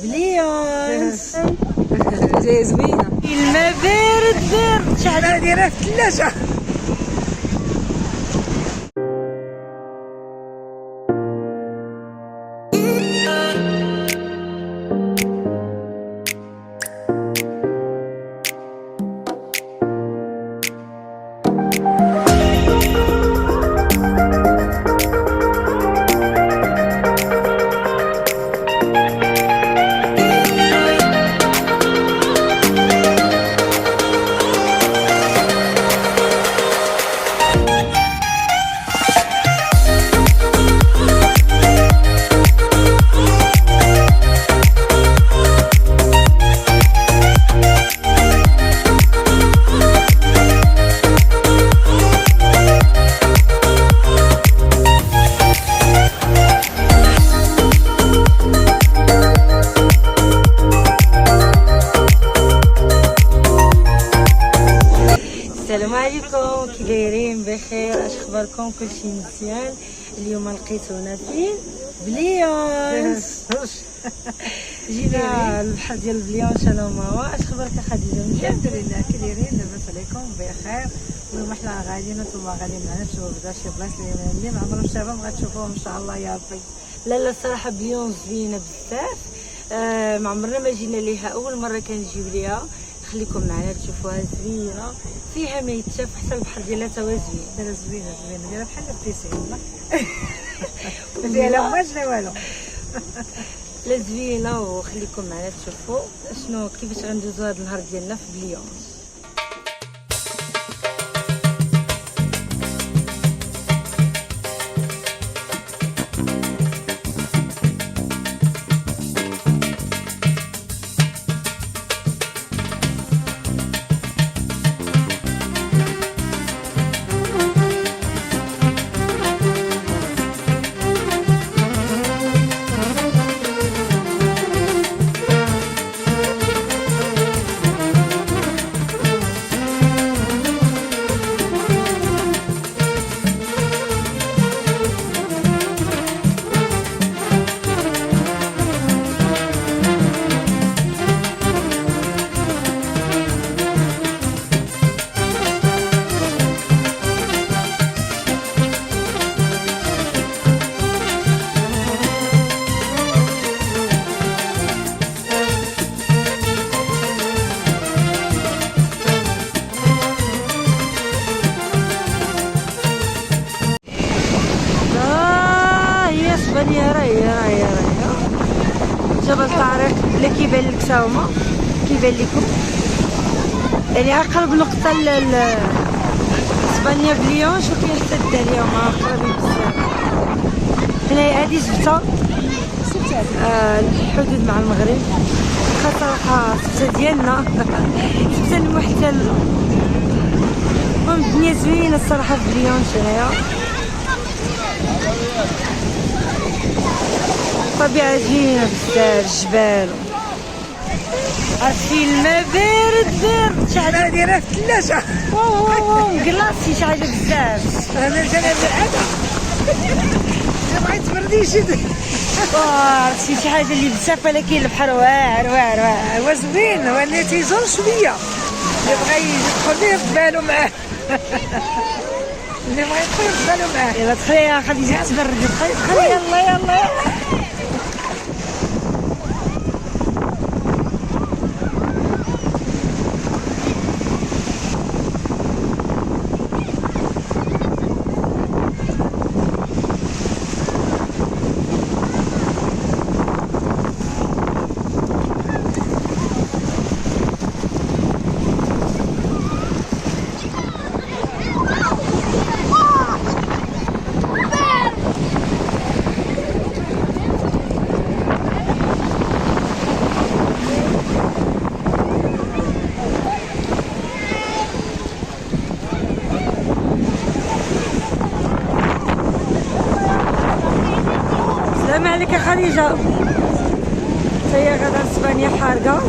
بليونس. جاي زوينه. الماء بارد بارد، شي حاجه دايره في الثلاجه. السلام عليكم، كي دايرين؟ بخير؟ اش اخباركم؟ كلشي مزيان؟ اليوم لقيتونا فين؟ بليونس. جينا البحر ديال بليونس انا وماما. اش اخبارك خديجه؟ الحمد لله، كي دايرين؟ لاباس عليكم؟ بخير. واليوم حنا غاديين نتوما غاديين معنا تشوفوا بدا شي بلايص اللي ما عمرهم شافهم غتشوفوهم ان شاء الله يا ربي. لا الصراحه بليونس زوينه بزاف. ما عمرنا ما جينا ليها، اول مره كنجيو ليها. خليكم معنا تشوفوها زوينه، فيها ما يتشاف، حتى البحر ديالها تا زوين. دايره زوينه دايره بحال البيسين. ما فيها لا موج لا والو. لا زوينه، وخليكم معنا تشوفوا شنو كيفاش غندوزو هذا النهار ديالنا في بليونس. راهي جبل طارق اللي كيبان لك تا هما كيبان لكم، يعني اقرب نقطه اسبانيا بليونس، وكاين حتى الدريه هما قريبين بزاف. هنايا هادي سبته الحدود مع المغرب، صراحه سبته ديالنا سبته المحتل. المهم الدنيا زوينه الصراحه في بليونس هنايا، طبيعة زوينة بزاف، جبال، عرفتي الماء بارد بارد، شي حاجة دايره في الثلاجه. واو مقلاصي، شي حاجة بزاف. انا جانا بالعاده بغيت تبردي شي. عرفتي شي حاجة اللي بزاف، ولكن البحر واعر واعر واعر. هو زوين، هو اللي تيزور شويه، اللي بغا يدخل يرد بالو معاه. اللي بغا يدخل يرد بالو معاه. يلا دخلي يا خديجة تبردي، دخلي يلا يلا. السلام عليك يا خديجة. هي غدا اسبانيا حارقة.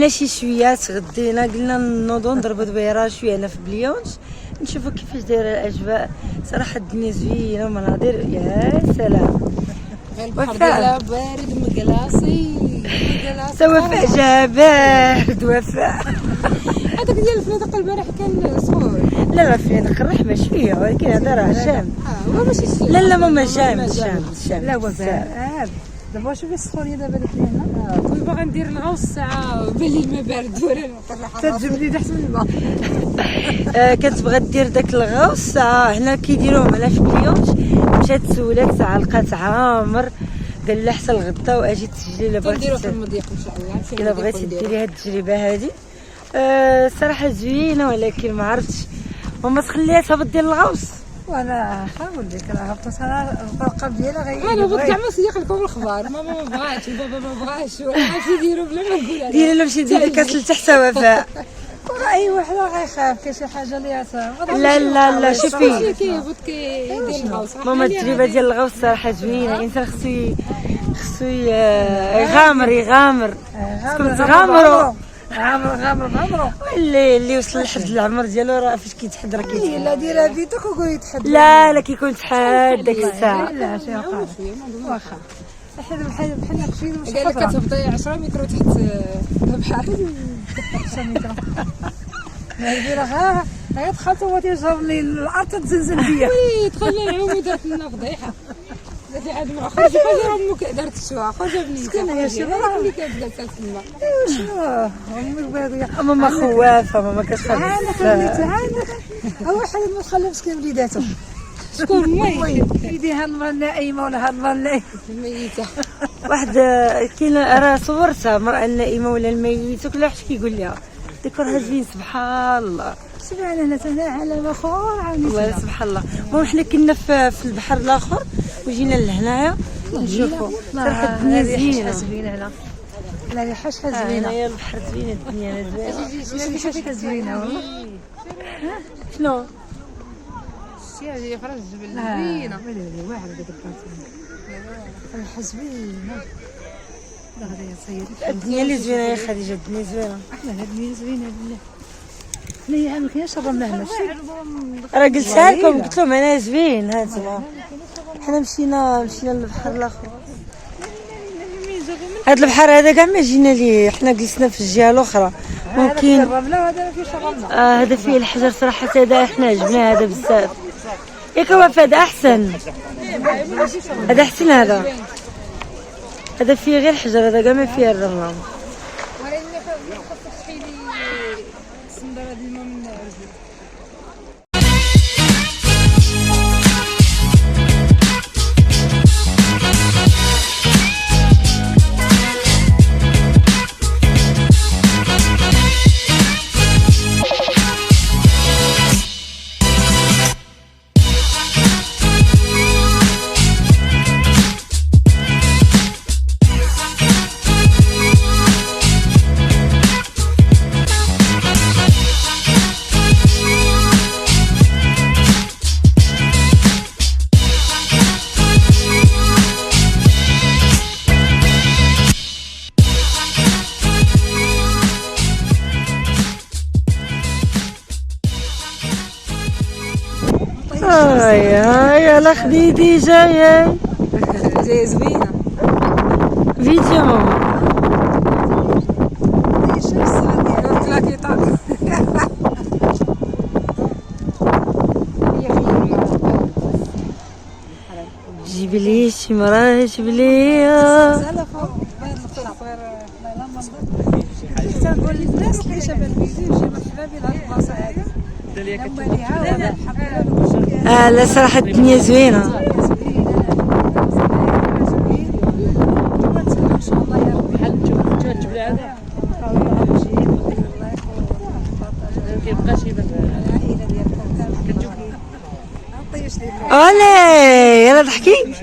درنا شي شويه تغدينا قلنا نوضو نضربو دبيره شويه هنا في بليونج نشوفوا كيفاش دايره الاجواء. صراحه الدنيا زوينه ومناظر يا سلام. البحر ديالها بارد مقلاصي وفاء جا بارد وفاء. هذاك ديال الفنادق البارح كان سخون. لا فنادق الرحمه شويه ولكن هذا راه جام. هو ماشي لا ماما جام. لا هو دابا شوفي السخونيه دابا ديك هنا. كنت باغا ندير الغوص ساعه باللي الماء بارد ولا تجيب لي تحت من الماء. كتبغى دير داك الغوص هنا كيديروهم على في بليونج. مشات سولات ساعه لقات عامر قال لها حتى الغدا واجي تسجلي الا بغيتي نديرو في المضيق ان شاء الله. الا بغيتي ديري هاد التجربه هادي. صراحه زوينه ولكن ما عرفتش ماما تخليها تهبط ديال الغوص. وانا نقول لك راه هبطت انا القلب ديالها انا بغيت كاع ما نسيق لكم الخبار. ماما ما بغاتش وبابا ما بغاش ولا عرفت يديروا بلا ما نقولها. ديري له شي ديري كاس لتحت وفاء. اي واحد راه غيخاف كاين شي حاجه اللي لا شوفي كيهبط كيدير الغوص. ماما التجربه ديال الغوص صراحه زوينه. الانسان خصو يغامر. خصكم تغامروا. غامروا اللي وصل لحد العمر ديالو راه فاش كيتحد راه كيتحد. لا ديرها بيدك وقولي تحد. لا كيكون تحد داك الساعه. لا شي وقع واخا بحال نقشين مش قال لك كتهبطي 10 متر تحت البحر. 10 متر راه غير دخلت هو تيجاوب لي الارض تزلزل بيا. وي دخلنا العوم ودرت لنا فضيحه. درتي عاد مع خرج امك دارت الشوا خرج بنيتها. مسكينه يا شي راه اللي كانت جالسه تما. شنو امك باغيه ماما خوافه ماما كتخاف. عندك هو واحد ما خلى مسكين وليداته. شكون مي يديها المراه النائمه ولا هاد المراه ميته. واحد كاين راه صورتها المراه النائمه ولا الميته كل واحد كيقول لها ديكورها زوين سبحان الله. سبحان الله هنا على مخور والله سبحان الله. المهم حنا كنا في البحر الاخر وجينا لهنايا نشوفوا صراحه الدنيا زوينه. زوينه هنا. لا ريحه شحال هنايا زوينه. البحر زوينه الدنيا زوينه. ريحه شحال زوينه والله. شنو شتي هذه خرج الجبل زوينه. ويلي واعر ديك البلاصه. ريحه زوينه. لا غادي تصيري. الدنيا اللي زوينه يا خديجه الدنيا زوينه. احنا الدنيا زوينه بالله. حنايا ما كاينش الرمله هنا راه قلتها لكم قلت لهم انا زوين هانتوما. حنا مشينا للبحر الاخر. هاد البحر هذا كاع ما جينا ليه حنا جلسنا في الجهه الاخرى. ممكن الرمله وهذا ما فيهش الرمله. هذا فيه الحجر صراحه هذا حنا عجبنا هذا بزاف. ياك وفاء هذا احسن. هذا احسن هذا فيه غير الحجر هذا كاع ما فيه الرمله. يلا خديدي جايه زوينه. فيديو ماما. جيبي لي شي مراه جيبي لي. تنقول للناس اللي شبه الفيديو يجي مرحبا بهاد البلاصه هذه. لا صراحه الدنيا زوينه. الي يلا ضحكي.